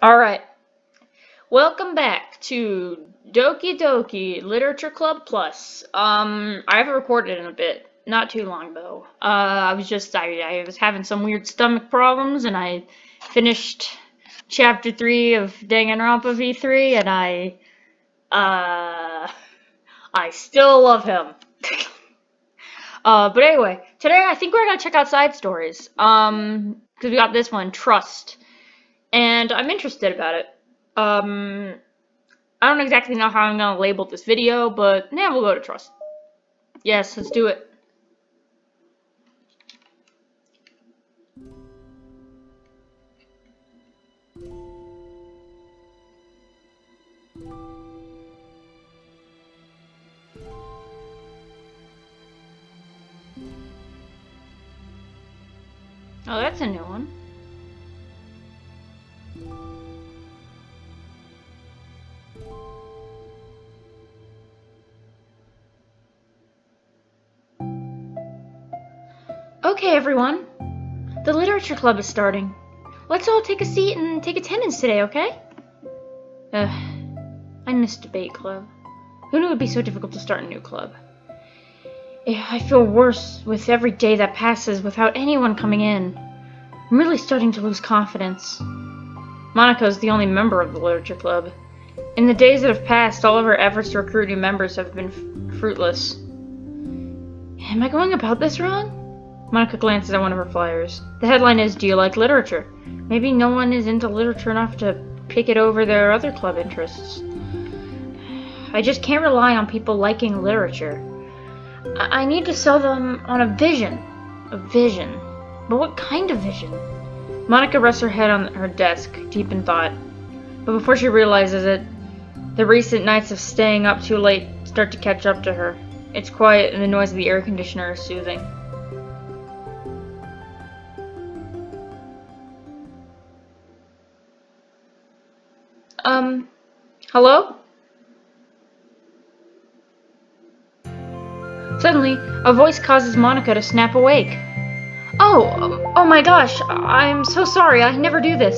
Alright, welcome back to Doki Literature Club Plus. I haven't recorded in a bit, not too long though. I was having some weird stomach problems and I finished chapter 3 of Danganronpa V3 and I still love him. But anyway, today I think we're gonna check out side stories. Because we got this one, Trust. And I'm interested about it. I don't exactly know how I'm gonna label this video, but yeah, we'll go to Trust. Yes, let's do it. Oh, that's a new one. Okay, everyone. The literature club is starting. Let's all take a seat and take attendance today, okay? I miss debate club. Who knew it would be so difficult to start a new club? I feel worse with every day that passes without anyone coming in. I'm really starting to lose confidence. Monika is the only member of the literature club. In the days that have passed, all of our efforts to recruit new members have been fruitless. Am I going about this wrong? Monika glances at one of her flyers. The headline is, "Do you like literature?" Maybe no one is into literature enough to pick it over their other club interests. I just can't rely on people liking literature. I need to sell them on a vision. A vision. But what kind of vision? Monika rests her head on her desk, deep in thought. But before she realizes it, the recent nights of staying up too late start to catch up to her. It's quiet and the noise of the air conditioner is soothing. Hello? Suddenly, a voice causes Monika to snap awake. Oh my gosh, I'm so sorry, I never do this.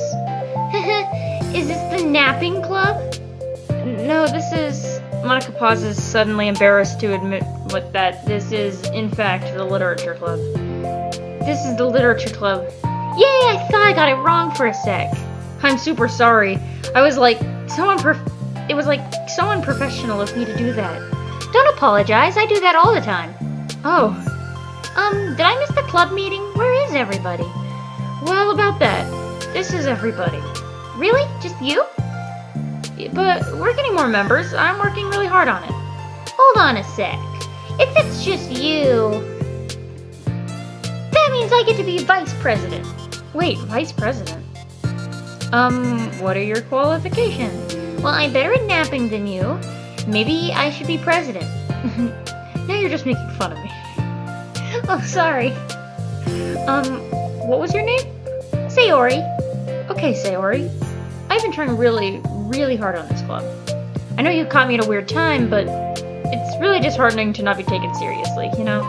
Is this the napping club? No, this is... Monika pauses, suddenly embarrassed to admit that this is, in fact, the literature club. This is the literature club. Yay, I thought I got it wrong for a sec. I'm super sorry. I was like, it was like someone professional of me to do that. Don't apologize, I do that all the time. Oh. Did I miss the club meeting? Where is everybody? Well, about that. This is everybody. Really? Just you? But we're getting more members. I'm working really hard on it. Hold on a sec. If it's just you, that means I get to be vice president. Wait, vice president? What are your qualifications? Well, I'm better at napping than you. Maybe I should be president. Now you're just making fun of me. Oh, sorry. What was your name? Sayori. Okay, Sayori. I've been trying really hard on this club. I know you caught me at a weird time, but it's really disheartening to not be taken seriously, you know?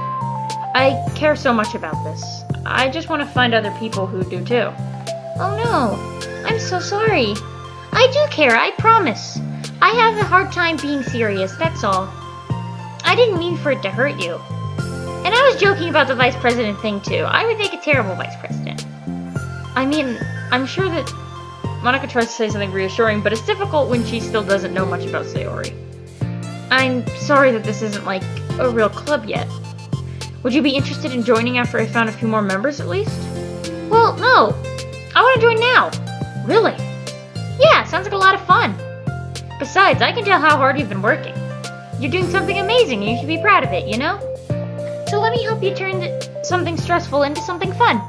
I care so much about this. I just want to find other people who do too. Oh no, I'm so sorry. I do care, I promise. I have a hard time being serious, that's all. I didn't mean for it to hurt you. And I was joking about the vice president thing too. I would make a terrible vice president. I mean, I'm sure that Monika tries to say something reassuring, but it's difficult when she still doesn't know much about Sayori. I'm sorry that this isn't like a real club yet. Would you be interested in joining after I found a few more members at least? Well, no. I want to join now. Really? Yeah, sounds like a lot of fun. Besides, I can tell how hard you've been working. You're doing something amazing and you should be proud of it, you know? So let me help you turn something stressful into something fun.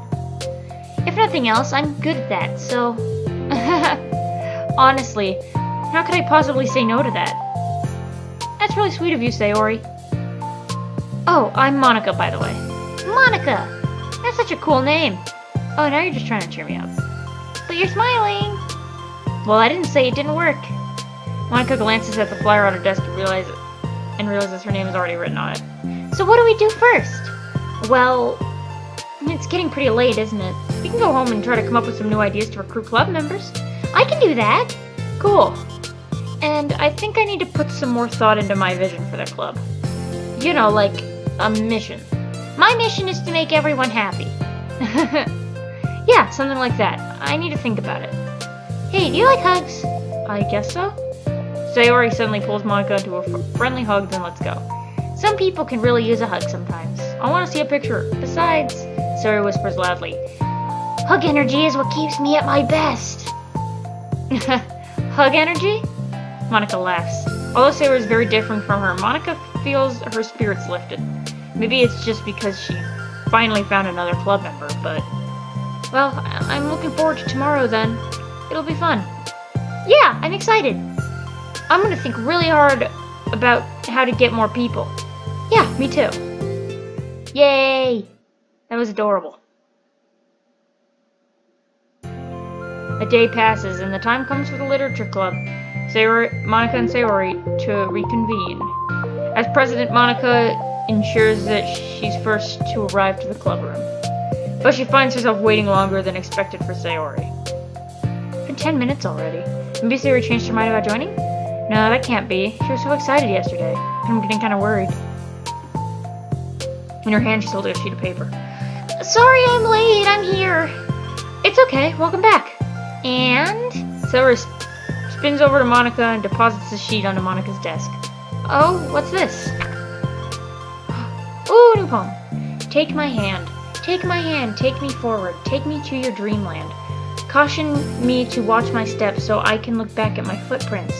If nothing else, I'm good at that, so... Honestly, how could I possibly say no to that? That's really sweet of you, Sayori. Oh, I'm Monika, by the way. Monika! That's such a cool name. Oh, now you're just trying to cheer me up. But you're smiling! Well, I didn't say it didn't work. Monika glances at the flyer on her desk and realizes her name is already written on it. So what do we do first? Well, it's getting pretty late, isn't it? We can go home and try to come up with some new ideas to recruit club members. I can do that. Cool. And I think I need to put some more thought into my vision for the club. You know, like a mission. My mission is to make everyone happy. Yeah, something like that. I need to think about it. Hey, do you like hugs? I guess so. Sayori suddenly pulls Monika into a friendly hug, then let's go. Some people can really use a hug sometimes. I want to see a picture. Besides, Sayori whispers loudly, hug energy is what keeps me at my best. Hug energy? Monika laughs. Although Sayori is very different from her, Monika feels her spirits lifted. Maybe it's just because she finally found another club member, but... Well, I'm looking forward to tomorrow then. It'll be fun. Yeah, I'm excited. I'm gonna think really hard about how to get more people. Yeah, me too. Yay! That was adorable. A day passes, and the time comes for the literature club. Monika and Sayori to reconvene. As president, Monika ensures that she's first to arrive to the club room. But she finds herself waiting longer than expected for Sayori. It's been 10 minutes already. Maybe Sayori changed her mind about joining? No, that can't be. She was so excited yesterday. I'm getting kind of worried. In her hand, she's holding a sheet of paper. Sorry I'm late. I'm here. It's okay. Welcome back. And Sayori spins over to Monika and deposits the sheet onto Monika's desk. Oh, what's this? Ooh, new poem. Take my hand. Take my hand. Take me forward. Take me to your dreamland. Caution me to watch my steps so I can look back at my footprints.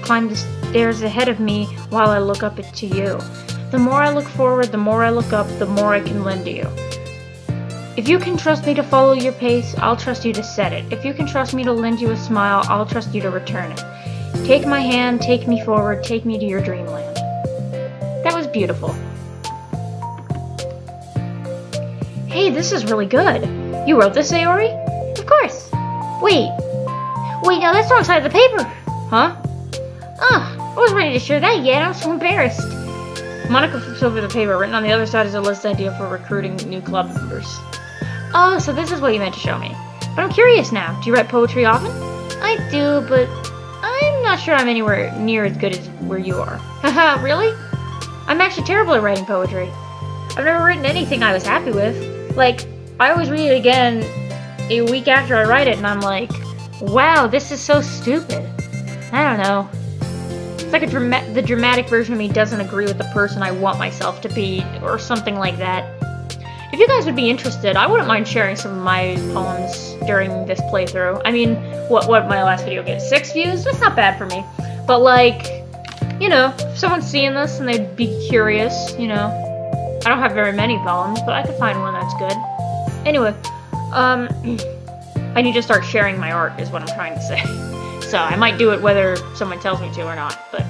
Climb the stairs ahead of me while I look up to you. The more I look forward, the more I look up, the more I can lend to you. If you can trust me to follow your pace, I'll trust you to set it. If you can trust me to lend you a smile, I'll trust you to return it. Take my hand, take me forward, take me to your dreamland. That was beautiful. Hey, this is really good. You wrote this, Sayori? Of course. Wait, no, that's the wrong side of the paper. Huh? I wasn't ready to share that yet. I'm so embarrassed. Monika flips over the paper. Written on the other side is a list idea for recruiting new club members. Oh, so this is what you meant to show me. But I'm curious now. Do you write poetry often? I do, but I'm not sure I'm anywhere near as good as where you are. Haha, really? I'm actually terrible at writing poetry. I've never written anything I was happy with. Like, I always read it again a week after I write it, and I'm like, wow, this is so stupid. I don't know. It's like the dramatic version of me doesn't agree with the person I want myself to be, or something like that. If you guys would be interested, I wouldn't mind sharing some of my poems during this playthrough. I mean, what my last video get? 6 views? That's not bad for me. But like, you know, if someone's seeing this and they'd be curious, you know. I don't have very many poems, but I could find one that's good. Anyway, I need to start sharing my art, is what I'm trying to say. So I might do it whether someone tells me to or not, but,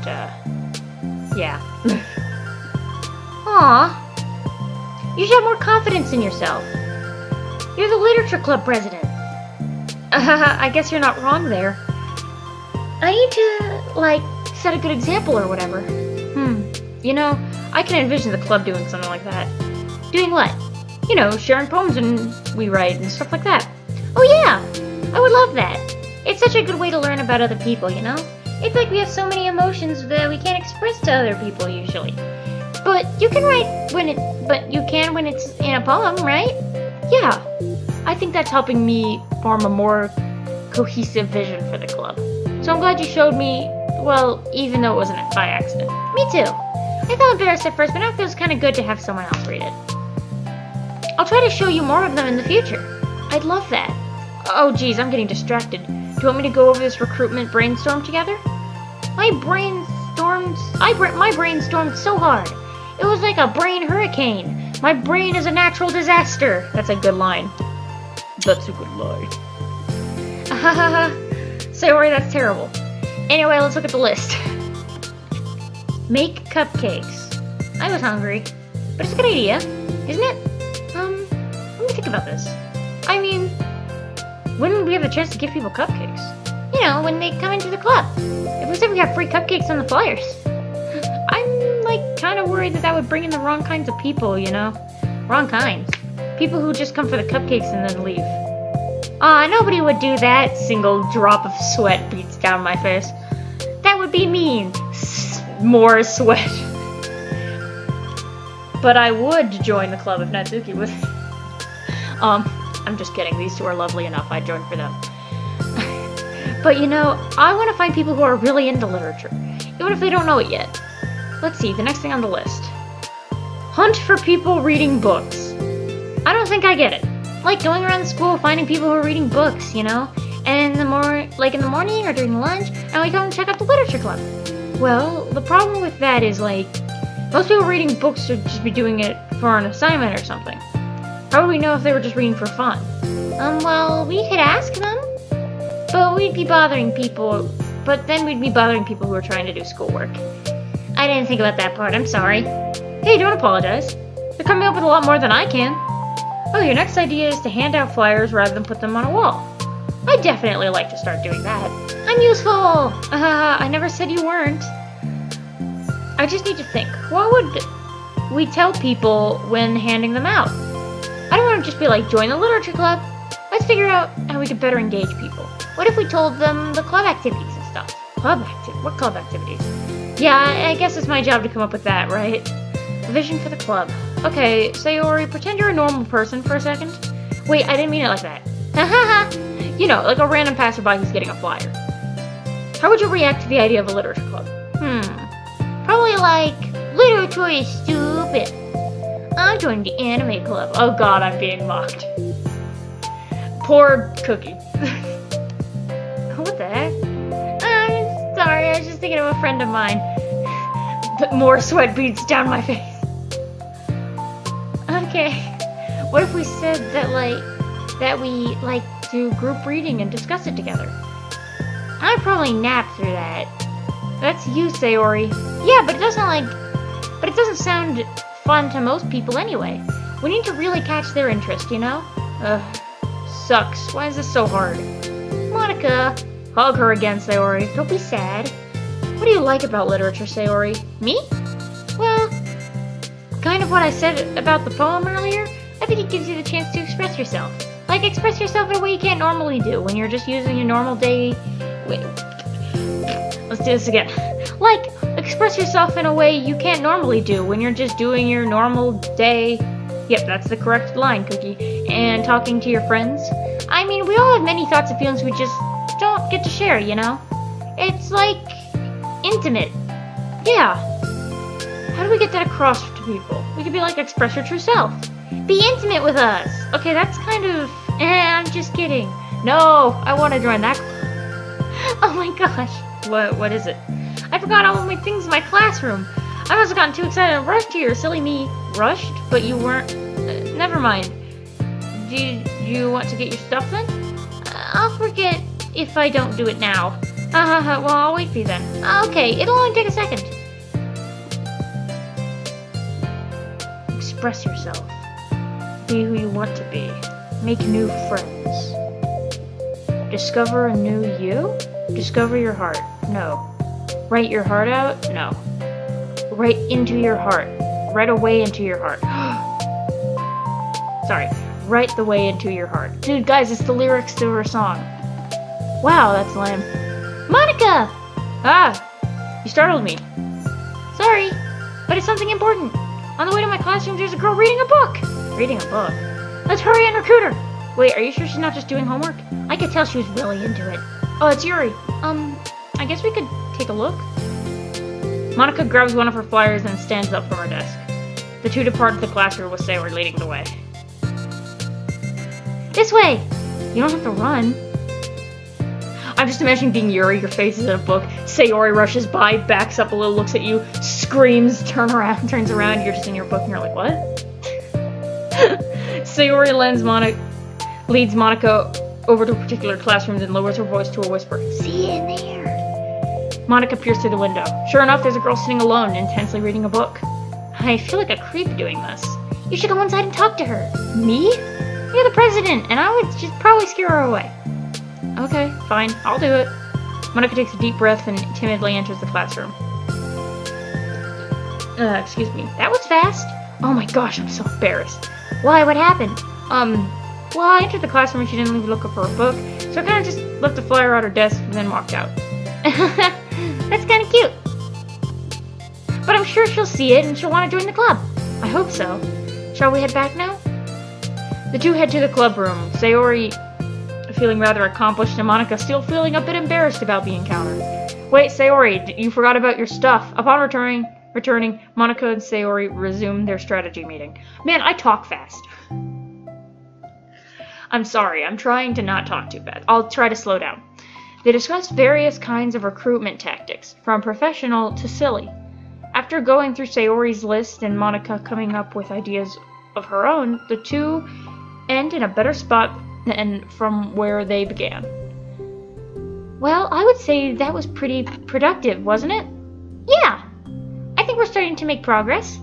yeah. Aw, you should have more confidence in yourself. You're the literature club president. I guess you're not wrong there. I need to, like, set a good example or whatever. You know, I can envision the club doing something like that. Doing what? You know, sharing poems and we write and stuff like that. Oh yeah, I would love that. It's such a good way to learn about other people, you know? It's like we have so many emotions that we can't express to other people usually. But you can write when it's in a poem, right? Yeah. I think that's helping me form a more cohesive vision for the club. So I'm glad you showed me, well, even though it wasn't by accident. Me too. I felt embarrassed at first, but now it feels kind of good to have someone else read it. I'll try to show you more of them in the future. I'd love that. Oh geez, I'm getting distracted. Do you want me to go over this recruitment brainstorm together? My brain stormed so hard. It was like a brain hurricane. My brain is a natural disaster. That's a good line. That's a good line. Sayori, that's terrible. Anyway, let's look at the list. Make cupcakes. I was hungry, but it's a good idea, isn't it? Let me think about this. I mean, when would we have a chance to give people cupcakes? You know, when they come into the club. If we said we have free cupcakes on the flyers. I'm, like, kind of worried that would bring in the wrong kinds of people, you know? Wrong kinds. People who just come for the cupcakes and then leave. Aw, nobody would do that. Single drop of sweat beats down my face. That would be mean. More sweat. But I would join the club if Natsuki was... I'm just kidding. These two are lovely enough. I'd join for them. But you know, I want to find people who are really into literature, even if they don't know it yet. Let's see, the next thing on the list. Hunt for people reading books. I don't think I get it. Like going around the school finding people who are reading books, you know? And in the morning or during lunch, and we go and check out the literature club. Well, the problem with that is like, most people reading books would just be doing it for an assignment or something. How would we know if they were just reading for fun? Well, we could ask them. But we'd be bothering people, but then we'd be bothering people who are trying to do schoolwork. I didn't think about that part, I'm sorry. Hey, don't apologize. You're coming up with a lot more than I can. Oh, your next idea is to hand out flyers rather than put them on a wall. I'd definitely like to start doing that. I'm useful! I never said you weren't. I just need to think. What would we tell people when handing them out? I don't want to just be like, join the literature club. Let's figure out how we could better engage people. What if we told them the club activities and stuff? What club activities? Yeah, I guess it's my job to come up with that, right? Vision for the club. Okay, Sayori, pretend you're a normal person for a second. Wait, I didn't mean it like that. Haha. You know, like a random passerby who's getting a flyer. How would you react to the idea of a literature club? Probably like, literature is stupid. I'm joining the anime club. Oh god, I'm being mocked. Poor Cookie. What the heck? I'm sorry, I was just thinking of a friend of mine. But more sweat beads down my face. Okay. What if we said that we like do group reading and discuss it together? I'd probably nap through that. That's you, Sayori. Yeah, but it doesn't sound fun to most people anyway. We need to really catch their interest, you know? Sucks. Why is this so hard? Monika! Hug her again, Sayori. Don't be sad. What do you like about literature, Sayori? Me? Well, kind of what I said about the poem earlier. I think it gives you the chance to express yourself. Like, express yourself in a way you can't normally do when you're just using your normal day... Wait. Let's do this again. Like, express yourself in a way you can't normally do when you're just doing your normal day... Yep, that's the correct line, Cookie. And talking to your friends. I mean, we all have many thoughts and feelings we just don't get to share, you know? It's like... intimate. Yeah. How do we get that across to people? We could be like, express your true self. Be intimate with us. Okay, that's kind of... I'm just kidding. No, I want to join that club. Oh my gosh. What is it? I forgot all of my things in my classroom. I must have gotten too excited and rushed here. Silly me. Rushed? But you weren't... never mind. Do you want to get your stuff then? I'll forget if I don't do it now. Well, I'll wait for you then. Okay, it'll only take a second. Express yourself. Be who you want to be. Make new friends. Discover a new you? Discover your heart. No. Write your heart out? No. Write into your heart. Write away into your heart. Sorry. Write the way into your heart. Dude, guys, it's the lyrics to her song. Wow, that's lame. Monika! Ah! You startled me. Sorry, but it's something important. On the way to my classroom, there's a girl reading a book. Reading a book? Let's hurry and recruit her. Wait, are you sure she's not just doing homework? I could tell she was really into it. Oh, it's Yuri. I guess we could take a look. Monika grabs one of her flyers and stands up from her desk. The two depart the classroom with Sayori leading the way. This way! You don't have to run. I'm just imagining being Yuri, your face is in a book, Sayori rushes by, backs up a little, looks at you, screams, turns around, you're just in your book and you're like, what? Sayori leads Monika over to a particular classroom, then lowers her voice to a whisper. See you in there. Monika peers through the window. Sure enough, there's a girl sitting alone, intensely reading a book. I feel like a creep doing this. You should go inside and talk to her. Me? You're the president, and I would just probably scare her away. Okay, fine, I'll do it. Monika takes a deep breath and timidly enters the classroom. Excuse me. That was fast. Oh my gosh, I'm so embarrassed. Why, what happened? Well, I entered the classroom and she didn't leave a look up for a book, so I kind of just left the flyer on her desk and then walked out. That's kind of cute. But I'm sure she'll see it and she'll want to join the club. I hope so. Shall we head back now? The two head to the club room, Sayori feeling rather accomplished and Monika still feeling a bit embarrassed about the encounter. Wait, Sayori, you forgot about your stuff. Upon returning, Monika and Sayori resumed their strategy meeting. Man, I talk fast. I'm sorry, I'm trying to not talk too fast. I'll try to slow down. They discussed various kinds of recruitment tactics, from professional to silly. After going through Sayori's list and Monika coming up with ideas of her own, the two end in a better spot than from where they began. Well, I would say that was pretty productive, wasn't it? Yeah! I think we're starting to make progress.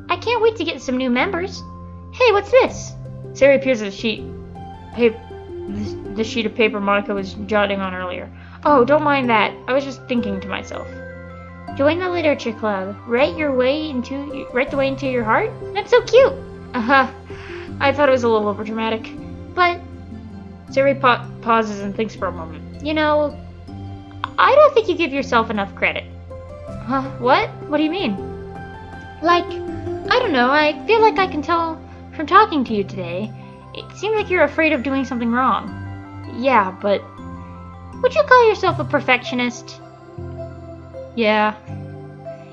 I can't wait to get some new members. Hey, what's this? Sayori appears at the sheet of paper Monika was jotting on earlier. Oh, don't mind that. I was just thinking to myself. Join the literature club. Write the way into your heart? That's so cute. I thought it was a little overdramatic. But Sayori pauses and thinks for a moment. You know, I don't think you give yourself enough credit. Huh? What? What do you mean? Like, I don't know. I feel like I can tell from talking to you today. It seems like you're afraid of doing something wrong. Yeah, but would you call yourself a perfectionist? Yeah,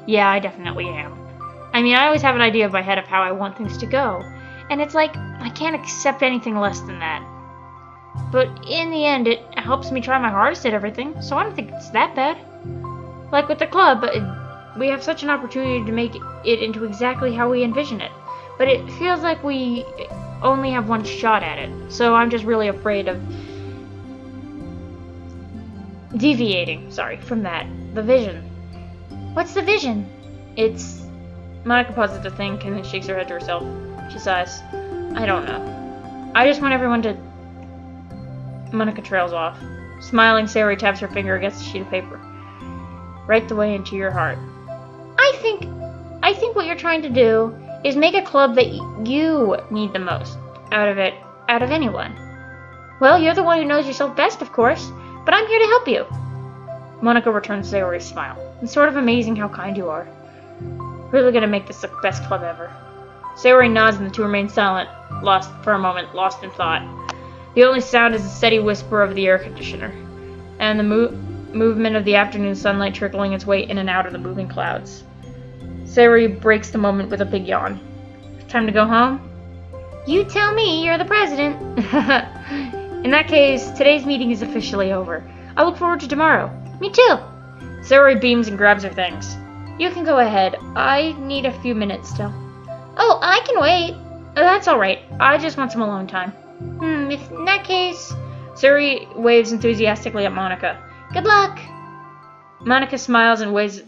I definitely am. I mean, I always have an idea in my head of how I want things to go, and it's like, I can't accept anything less than that. But in the end, it helps me try my hardest at everything, so I don't think it's that bad. Like with the club, we have such an opportunity to make it into exactly how we envision it, but it feels like we only have one shot at it, so I'm just really afraid of deviating, from that. The vision. What's the vision? It's... Monika pauses to think and then shakes her head to herself. She sighs. I don't know. I just want everyone to... Monika trails off. Smiling, Sayori taps her finger against a sheet of paper. Write the way into your heart. I think what you're trying to do is make a club that you need the most out of anyone. Well, you're the one who knows yourself best, of course, but I'm here to help you. Monika returns Sayori's smile. It's sort of amazing how kind you are. Really gonna make this the best club ever. Sayori nods and the two remain silent, lost in thought. The only sound is the steady whisper of the air conditioner, and the movement of the afternoon sunlight trickling its way in and out of the moving clouds. Sayori breaks the moment with a big yawn. Time to go home? You tell me, you're the president. In that case, today's meeting is officially over. I look forward to tomorrow. Me too. Sayori beams and grabs her things. You can go ahead. I need a few minutes still. Oh, I can wait. That's alright. I just want some alone time. If in that case... Sayori waves enthusiastically at Monika. Good luck! Monika smiles and waves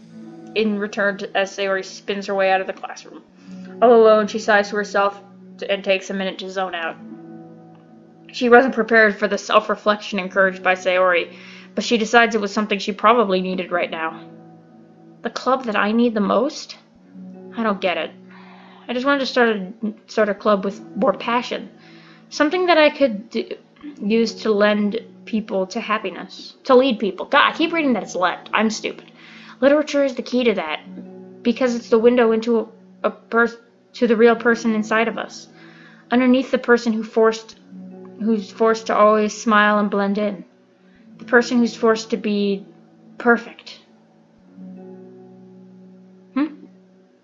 in return as Sayori spins her way out of the classroom. All alone, she sighs to herself and takes a minute to zone out. She wasn't prepared for the self-reflection encouraged by Sayori, but she decides it was something she probably needed right now. The club that I need the most? I don't get it. I just wanted to start a club with more passion. Something that I could use to lend people to happiness. To lead people. God, I keep reading that it's lend. I'm stupid. Literature is the key to that, because it's the window into to the real person inside of us. Underneath the person who's forced to always smile and blend in. The person who's forced to be perfect.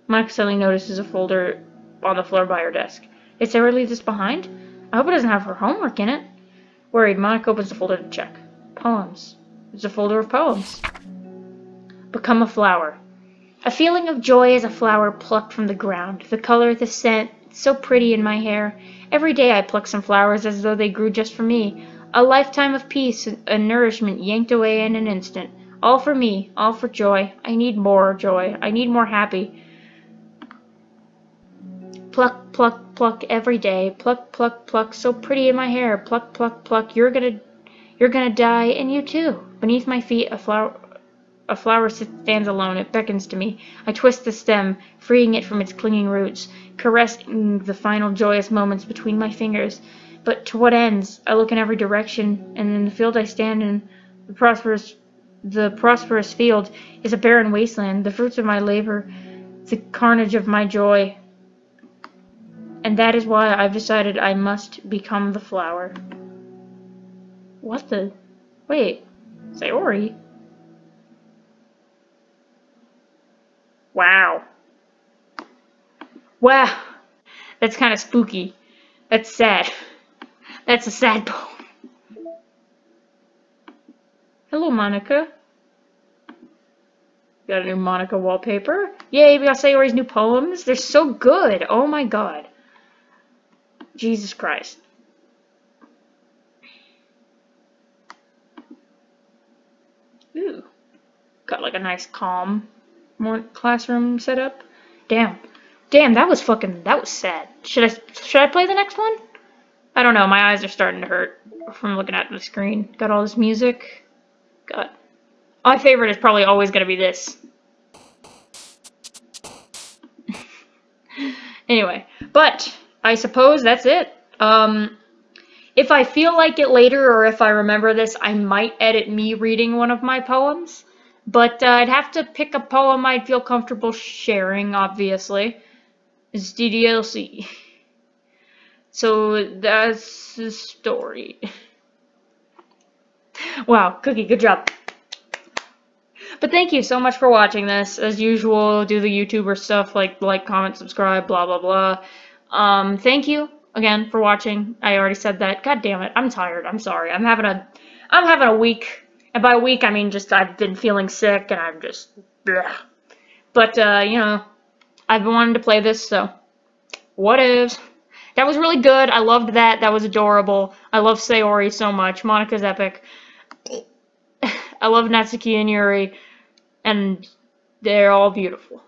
Monika suddenly notices a folder on the floor by her desk. Did Sayori leave this behind? I hope it doesn't have her homework in it. Worried, Monika opens the folder to check. Poems. It's a folder of poems. Become a flower. A feeling of joy as a flower plucked from the ground. The color, the scent, it's so pretty in my hair. Every day I pluck some flowers as though they grew just for me. A lifetime of peace and nourishment yanked away in an instant. All for me, all for joy. I need more joy. I need more happy. Pluck, pluck, pluck every day. Pluck, pluck, pluck. So pretty in my hair. Pluck, pluck, pluck. You're gonna die, and you too. Beneath my feet, a flower A flower stands alone. It beckons to me. I twist the stem, freeing it from its clinging roots, caressing the final joyous moments between my fingers. But to what ends? I look in every direction, and in the field I stand in, the prosperous field, is a barren wasteland, the fruits of my labor, the carnage of my joy. And that is why I've decided I must become the flower. What the? Wait. Sayori? Wow. Wow. That's kind of spooky. That's sad. That's a sad poem. Hello, Monika. Got a new Monika wallpaper. Yay, we got Sayori's new poems. They're so good. Oh my god. Jesus Christ. Ooh. Got like a nice calm classroom setup. Damn. Damn, that was sad. Should I play the next one? I don't know, my eyes are starting to hurt from looking at the screen. Got all this music. God. My favorite is probably always gonna be this. Anyway, but I suppose that's it. If I feel like it later, or if I remember this, I might edit me reading one of my poems. But I'd have to pick a poem I'd feel comfortable sharing, obviously. It's DDLC. So that's the story. Wow, Cookie, good job. But thank you so much for watching this. As usual, do the YouTuber stuff like comment, subscribe, blah, blah, blah. Thank you again for watching. I already said that. God damn it. I'm tired. I'm sorry. I'm having a week. And by week, I mean just I've been feeling sick and I'm just bleh. But, you know, I've been wanting to play this, so what is? That was really good. I loved that. That was adorable. I love Sayori so much. Monika's epic. I love Natsuki and Yuri, and they're all beautiful.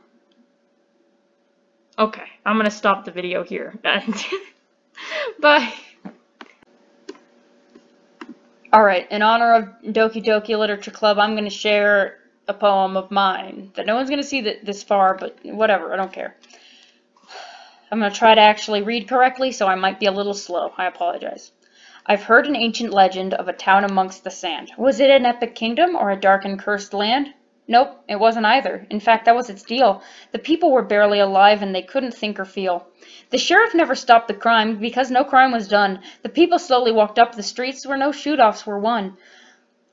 Okay, I'm gonna stop the video here. Bye. Alright, in honor of Doki Doki Literature Club, I'm gonna share a poem of mine that no one's gonna see this far, but whatever, I don't care. I'm gonna try to actually read correctly, so I might be a little slow. I apologize. I've heard an ancient legend of a town amongst the sand. Was it an epic kingdom or a dark and cursed land? Nope, it wasn't either. In fact, that was its deal. The people were barely alive and they couldn't think or feel. The sheriff never stopped the crime because no crime was done. The people slowly walked up the streets where no shoot-offs were won.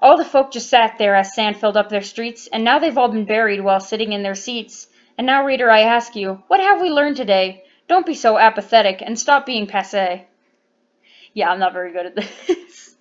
All the folk just sat there as sand filled up their streets, and now they've all been buried while sitting in their seats. And now, reader, I ask you, what have we learned today? Don't be so apathetic and stop being passé. Yeah, I'm not very good at this.